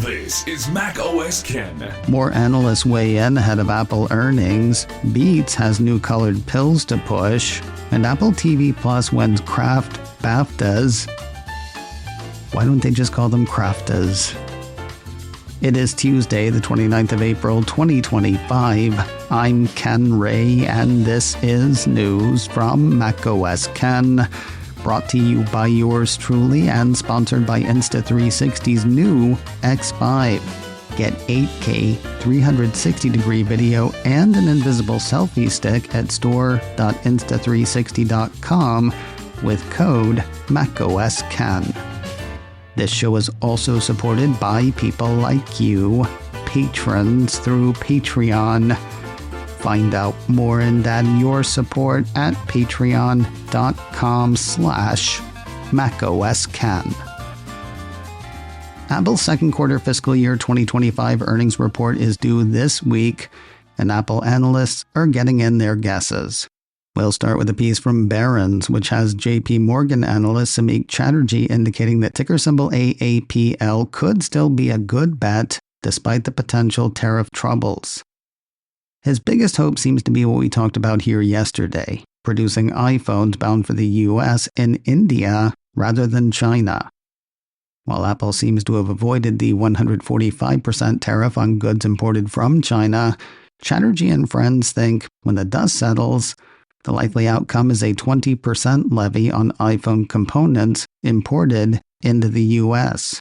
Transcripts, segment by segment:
This is Mac OS Ken. More analysts weigh in ahead of Apple earnings. Beats has new colored pills to push. And Apple TV Plus wins Craft BAFTAs. Why don't they just call them Craftas? It is Tuesday, the 29th of April, 2025. I'm Ken Ray, and this is news from Mac OS Ken. Brought to you by yours truly and sponsored by Insta360's new X5. Get 8K 360-degree video and an invisible selfie stick at store.insta360.com with code MacOSCan. This show is also supported by people like you, patrons through Patreon. Find out more and add your support at patreon.com/MacOSCan. Apple's second quarter fiscal year 2025 earnings report is due this week, and Apple analysts are getting in their guesses. We'll start with a piece from Barron's, which has JP Morgan analyst Samik Chatterjee indicating that ticker symbol AAPL could still be a good bet despite the potential tariff troubles. His biggest hope seems to be what we talked about here yesterday, producing iPhones bound for the US in India rather than China. While Apple seems to have avoided the 145% tariff on goods imported from China, Chatterjee and friends think when the dust settles, the likely outcome is a 20% levy on iPhone components imported into the US.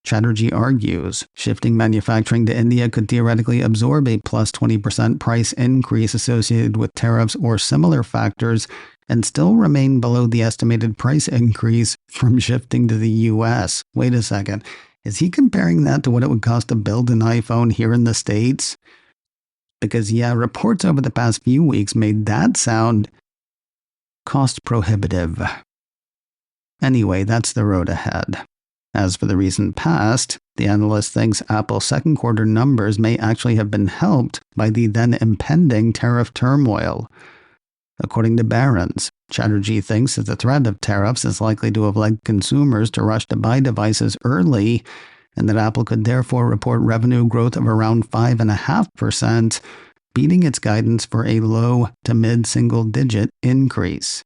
Chatterjee argues shifting manufacturing to India could theoretically absorb a plus 20% price increase associated with tariffs or similar factors and still remain below the estimated price increase from shifting to the US. Wait a second. Is he comparing that to what it would cost to build an iPhone here in the States? Because, yeah, reports over the past few weeks made that sound cost prohibitive. Anyway, that's the road ahead. As for the recent past, the analyst thinks Apple's second quarter numbers may actually have been helped by the then impending tariff turmoil. According to Barron's, Chatterjee thinks that the threat of tariffs is likely to have led consumers to rush to buy devices early, and that Apple could therefore report revenue growth of around 5.5%, beating its guidance for a low to mid-single-digit increase.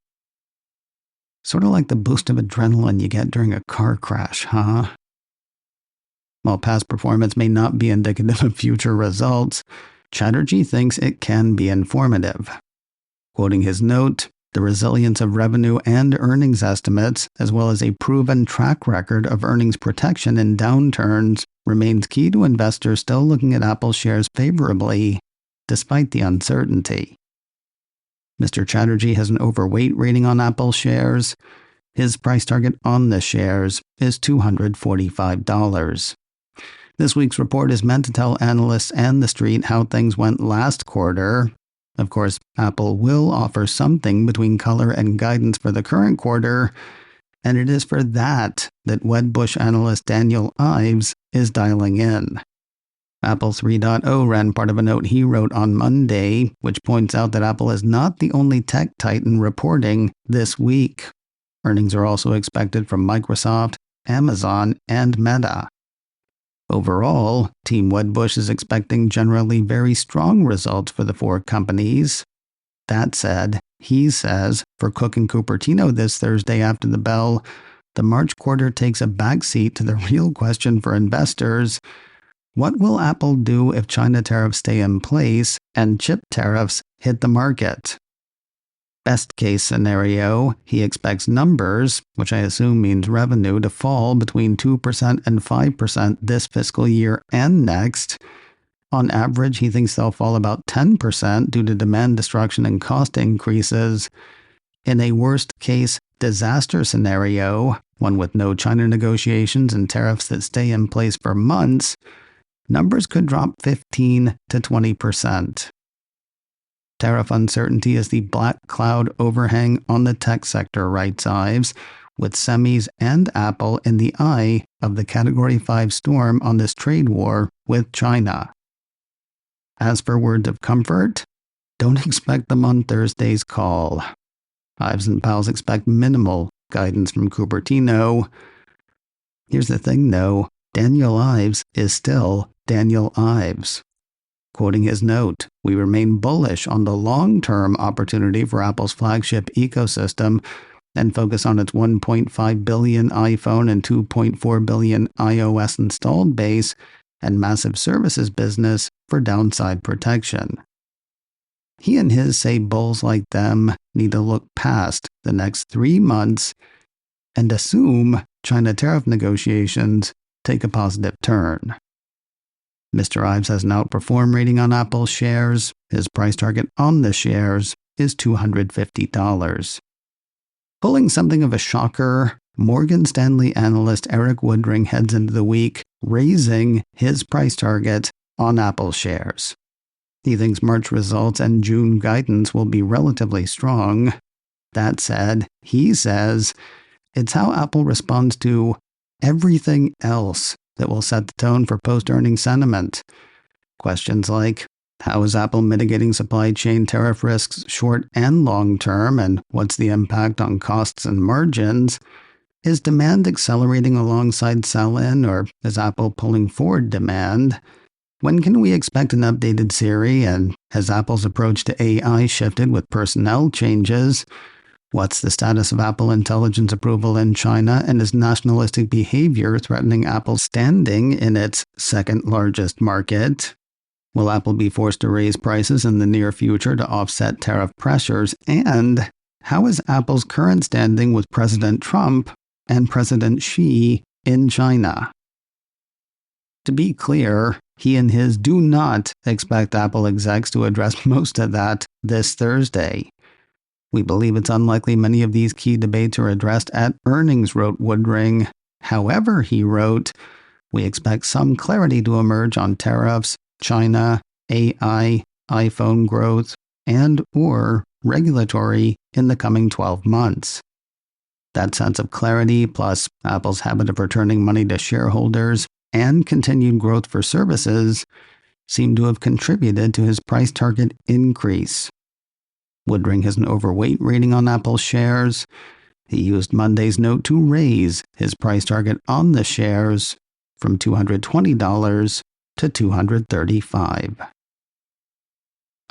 Sort of like the boost of adrenaline you get during a car crash, huh? While past performance may not be indicative of future results, Chatterjee thinks it can be informative. Quoting his note, the resilience of revenue and earnings estimates, as well as a proven track record of earnings protection in downturns, remains key to investors still looking at Apple shares favorably, despite the uncertainty. Mr. Chatterjee has an overweight rating on Apple shares. His price target on the shares is $245. This week's report is meant to tell analysts and the street how things went last quarter. Of course, Apple will offer something between color and guidance for the current quarter, and it is for that Wedbush analyst Daniel Ives is dialing in. Apple 3.0 ran part of a note he wrote on Monday, which points out that Apple is not the only tech titan reporting this week. Earnings are also expected from Microsoft, Amazon, and Meta. Overall, Team Wedbush is expecting generally very strong results for the four companies. That said, he says, for Cook and Cupertino this Thursday after the bell, the March quarter takes a backseat to the real question for investors. What will Apple do if China tariffs stay in place and chip tariffs hit the market? Best case scenario, he expects numbers, which I assume means revenue, to fall between 2% and 5% this fiscal year and next. On average, he thinks they'll fall about 10% due to demand destruction and cost increases. In a worst-case disaster scenario, one with no China negotiations and tariffs that stay in place for months, numbers could drop 15 to 20%. Tariff uncertainty is the black cloud overhang on the tech sector, writes Ives, with semis and Apple in the eye of the Category 5 storm on this trade war with China. As for words of comfort, don't expect them on Thursday's call. Ives and pals expect minimal guidance from Cupertino. Here's the thing, though. Daniel Ives is still Daniel Ives. Quoting his note, "We remain bullish on the long-term opportunity for Apple's flagship ecosystem and focus on its 1.5 billion iPhone and 2.4 billion iOS installed base and massive services business for downside protection." He and his say bulls like them need to look past the next 3 months and assume China tariff negotiations take a positive turn. Mr. Ives has an outperform rating on Apple shares. His price target on the shares is $250. Pulling something of a shocker, Morgan Stanley analyst Eric Woodring heads into the week raising his price target on Apple shares. He thinks March results and June guidance will be relatively strong. That said, he says it's how Apple responds to everything else that will set the tone for post-earnings sentiment. Questions like, how is Apple mitigating supply chain tariff risks short and long term, and what's the impact on costs and margins? Is demand accelerating alongside sell-in, or is Apple pulling forward demand? When can we expect an updated Siri, and has Apple's approach to AI shifted with personnel changes? What's the status of Apple Intelligence approval in China, and is nationalistic behavior threatening Apple's standing in its second largest market? Will Apple be forced to raise prices in the near future to offset tariff pressures? And how is Apple's current standing with President Trump and President Xi in China? To be clear, he and his do not expect Apple execs to address most of that this Thursday. "We believe it's unlikely many of these key debates are addressed at earnings," wrote Woodring. However, he wrote, "We expect some clarity to emerge on tariffs, China, AI, iPhone growth, and/or regulatory in the coming 12 months. That sense of clarity, plus Apple's habit of returning money to shareholders and continued growth for services, seem to have contributed to his price target increase." Woodring has an overweight rating on Apple shares. He used Monday's note to raise his price target on the shares from $220 to $235.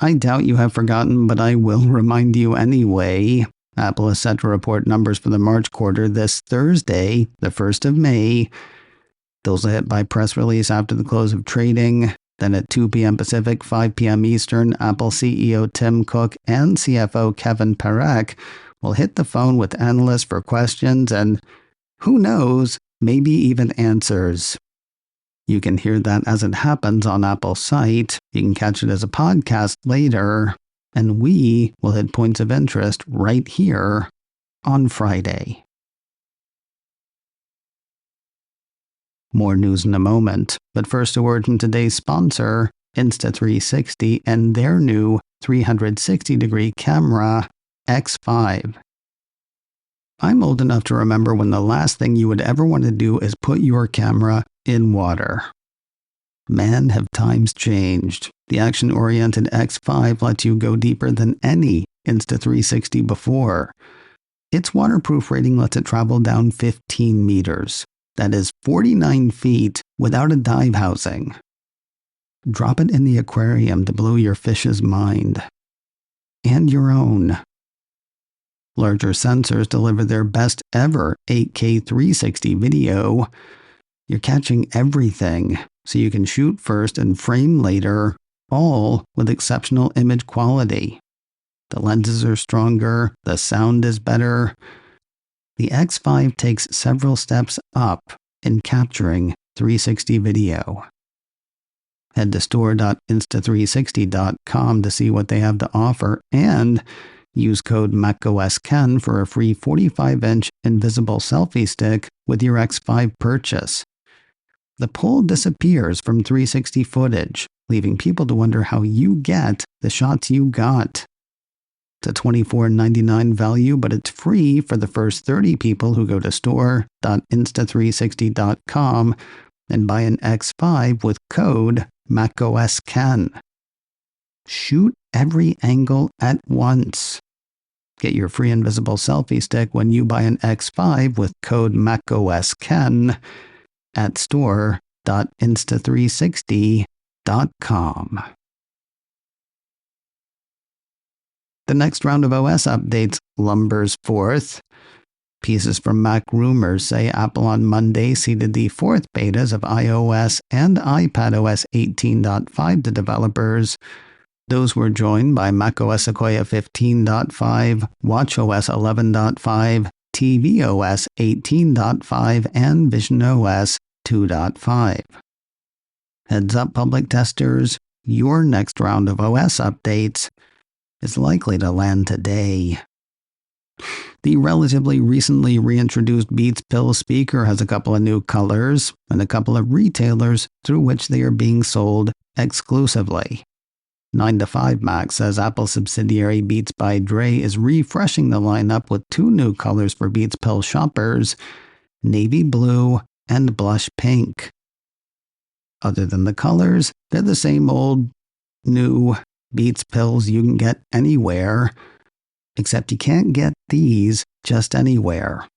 I doubt you have forgotten, but I will remind you anyway. Apple is set to report numbers for the March quarter this Thursday, the 1st of May. Those will hit by press release after the close of trading. Then at 2 p.m. Pacific, 5 p.m. Eastern, Apple CEO Tim Cook and CFO Kevin Parekh will hit the phone with analysts for questions and, who knows, maybe even answers. You can hear that as it happens on Apple's site. You can catch it as a podcast later. And we will hit points of interest right here on Friday. More news in a moment, but first a word from today's sponsor, Insta360, and their new 360-degree camera, X5. I'm old enough to remember when the last thing you would ever want to do is put your camera in water. Man, have times changed. The action-oriented X5 lets you go deeper than any Insta360 before. Its waterproof rating lets it travel down 15 meters. That is 49 feet without a dive housing. Drop it in the aquarium to blow your fish's mind. And your own. Larger sensors deliver their best ever 8K 360 video. You're catching everything, so you can shoot first and frame later, all with exceptional image quality. The lenses are stronger, the sound is better. The X5 takes several steps up in capturing 360 video. Head to store.insta360.com to see what they have to offer and use code MacOSKen for a free 45-inch invisible selfie stick with your X5 purchase. The pull disappears from 360 footage, leaving people to wonder how you get the shots you got. It's a $24.99 value, but it's free for the first 30 people who go to store.insta360.com and buy an X5 with code MacOSKen. Shoot every angle at once. Get your free invisible selfie stick when you buy an X5 with code MacOSKen at store.insta360.com. The next round of OS updates lumbers forth. Pieces from Mac Rumors say Apple on Monday seeded the fourth betas of iOS and iPadOS 18.5 to developers. Those were joined by macOS Sequoia 15.5, watchOS 11.5, tvOS 18.5, and visionOS 2.5. Heads up, public testers, your next round of OS updates is likely to land today. The relatively recently reintroduced Beats Pill speaker has a couple of new colors and a couple of retailers through which they are being sold exclusively. 9to5Mac says Apple subsidiary Beats by Dre is refreshing the lineup with two new colors for Beats Pill shoppers, navy blue and blush pink. Other than the colors, they're the same old, new Beats Pills you can get anywhere, except you can't get these just anywhere.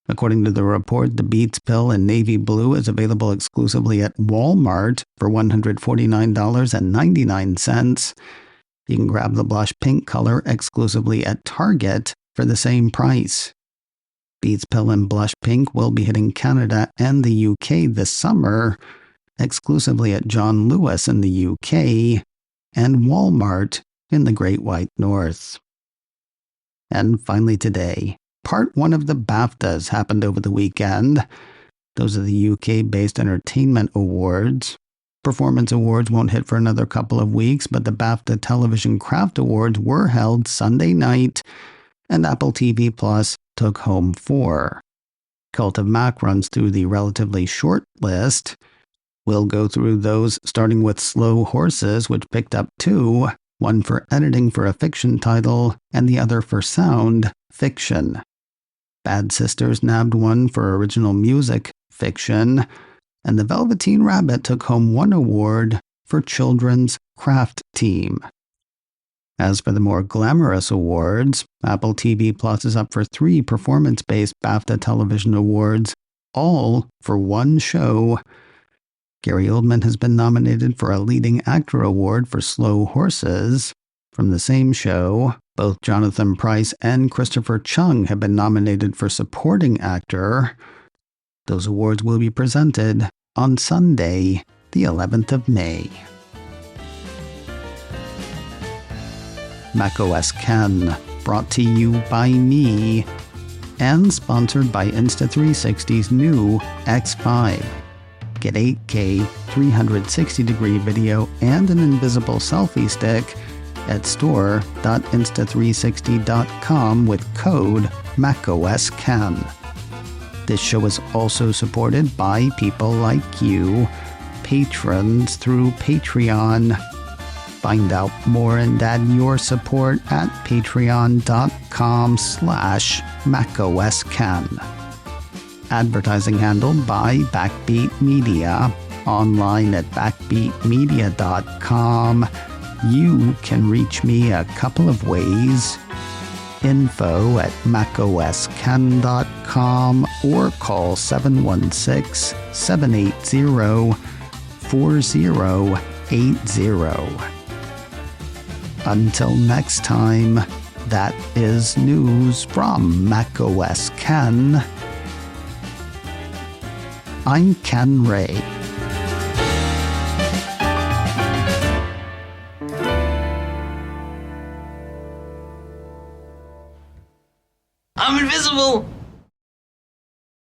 According to the report, the Beats Pill in navy blue is available exclusively at Walmart for $149.99. You can grab the blush pink color exclusively at Target for the same price. Beats Pill in blush pink will be hitting Canada and the UK this summer, exclusively at John Lewis in the UK and Walmart in the Great White North. And finally today, Part 1 of the BAFTAs happened over the weekend. Those are the UK-based entertainment awards. Performance awards won't hit for another couple of weeks, but the BAFTA Television Craft Awards were held Sunday night, and Apple TV Plus took home 4. Cult of Mac runs through the relatively short list. We'll go through those starting with Slow Horses, which picked up 2, one for editing for a fiction title, and the other for sound fiction. Bad Sisters nabbed 1 for original music fiction, and The Velveteen Rabbit took home 1 award for children's craft team. As for the more glamorous awards, Apple TV Plus is up for 3 performance-based BAFTA television awards, all for 1 show. Gary Oldman has been nominated for a Leading Actor Award for Slow Horses. From the same show, both Jonathan Pryce and Christopher Chung have been nominated for Supporting Actor. Those awards will be presented on Sunday, the 11th of May. macOS Ken, brought to you by me, and sponsored by Insta360's new X5. Get 8K 360-degree video and an invisible selfie stick at store.insta360.com with code MacOSCan. This show is also supported by people like you, patrons through Patreon. Find out more and add your support at patreon.com/MacOSCan. Advertising handled by Backbeat Media. Online at backbeatmedia.com. You can reach me a couple of ways. Info at macoscan.com or call 716-780-4080. Until next time, that is news from macOS Ken. I'm Ken Ray. I'm invisible!